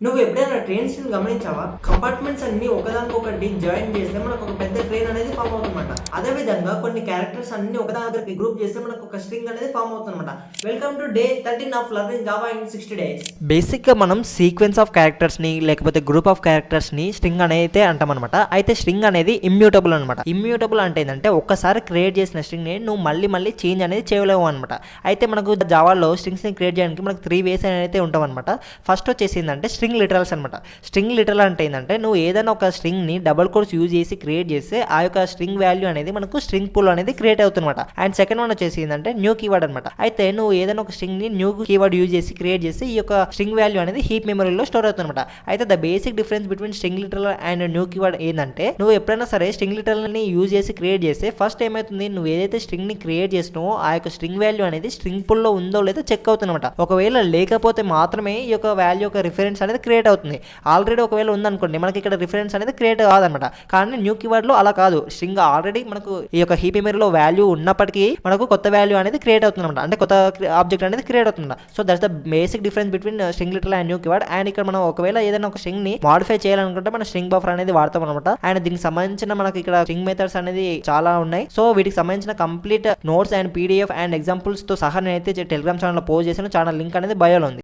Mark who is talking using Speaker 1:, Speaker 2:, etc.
Speaker 1: నువ్వు ఎప్పుడైనా ట్రైన్స్ ని గమనించావా? కంపార్ట్మెంట్స్ అన్ని ఒకదానికొకటి జాయిన్ చేస్తే మనకు ఒక పెద్ద ట్రైన్ అనేది ఫామ్ అవుతుందన్నమాట. అదే విధంగా కొన్ని క్యారెక్టర్స్ అన్ని ఒకదాని దగ్గరికి గ్రూప్ చేస్తే మనకు ఒక స్ట్రింగ్ అనేది ఫామ్ అవుతుందన్నమాట. Welcome to day 13 of learning Java in 60 days.
Speaker 2: Basic గా మనం సీక్వెన్స్ ఆఫ్ క్యారెక్టర్స్ ని లేకపోతే గ్రూప్ ఆఫ్ క్యారెక్టర్స్ ని స్ట్రింగ్ అనేది అంటాం అనమాట. అయితే స్ట్రింగ్ అనేది ఇమ్యూటబుల్ అనమాట. ఇమ్యూటబుల్ అంటే ఏంటంటే ఒక్కసారి క్రియేట్ చేసిన స్ట్రింగ్ ని నువ్వు మళ్ళీ చేంజ్ అనేది చేయలేవు అనమాట. అయితే మనకు జావాలో స్ట్రింగ్స్ ని క్రియేట్ చేయడానికి మనకు 3 వేస్ అయితే ఉంటాం అనమాట. ఫస్ట్ వచ్చేసి ఏంటంటే స్ట్రింగ్ లిటరల్స్ అనమాట. స్ట్రింగ్ లిటరల్ అంటే ఏంటంటే నువ్వు ఏదైనా ఒక స్ట్రింగ్ ని డబుల్ కోట్స్ యూజ్ చేసి క్రియేట్ చేస్తే ఆ యొక్క స్ట్రింగ్ వాల్యూ అనేది మనకు స్ట్రింగ్ పూల్ అనేది క్రియేట్ అవుతుందన్నమాట. అండ్ సెకండ్ వన్ వచ్చేసి ఏంటంటే న్యూ కీవర్డ్ అనమాట. అయితే నువ్వు ఏదైనా ఒక స్ట్రింగ్ ని న్యూ కీవర్డ్ యూజ్ చేసి క్రియేట్ చేస్తే ఈ యొక్క స్ట్రింగ్ వాల్యూ అనేది హీప్ మెమరీలో స్టోర్ అవుతుందన్నమాట. అయితే the basic difference between string literal and new keyword ఏంటంటే నువ్వు ఎప్పుడైనా సరే స్ట్రింగ్ లిటరల్ ని యూజ్ చేసి క్రియేట్ చేస్తే ఫస్ట్ ఏమైతుంది, నువ్వు ఏదైతే స్ట్రింగ్ ని క్రియేట్ చేసినావో ఆ యొక్క స్ట్రింగ్ వాల్యూ అనేది స్ట్రింగ్ పూల్ లో ఉందో లేదో చెక్ అవుతుందన్నమాట. ఒకవేళ లేకపోతే మాత్రమే ఈ యొక్క వాల్యూ యొక్క రిఫరెన్స్ అనేది క్రియేట్ అవుతుంది. ఆల్రెడీ ఒకవేళ ఉందనుకోండి మనకి ఇక్కడ రిఫరెన్స్ అనేది క్రియేట్ కాదనమాట. కానీ న్యూ కీవర్డ్ లో అలా కాదు. స్ట్రింగ్ ఆల్రెడీ మనకు ఈ యొక్క హీప్ మెమరీలో వాల్యూ ఉన్నప్పటికీ మనకు కొత్త వాల్యూ అనేది క్రియేట్ అవుతుందన్నమాట. అంటే కొత్త ఆబ్జెక్ట్ అనేది క్రియేట్ అవుతుంది. So that's the basic difference between string literal and new keyword. And ఇక్కడ మనం ఒకవేళ ఏదైనా ఒక స్ట్రింగ్ ని మాడిఫై చేయాలనుకుంటే మనం స్ట్రింగ్ బఫర్ అనేది వాడతాం అనమాట. అండ్ దీనికి సంబంధించిన మనకి ఇక్కడ స్ట్రింగ్ మెథడ్స్ అనేది చాలా ఉన్నాయి. సో వీటికి సంబంధించిన complete notes and PDF and examples తో సహా నేనైతే టెలిగ్రామ్ ఛానల్ లో పోస్ట్ చేసిన ఛానల్ లింక్ అనేది బయోలో ఉంది.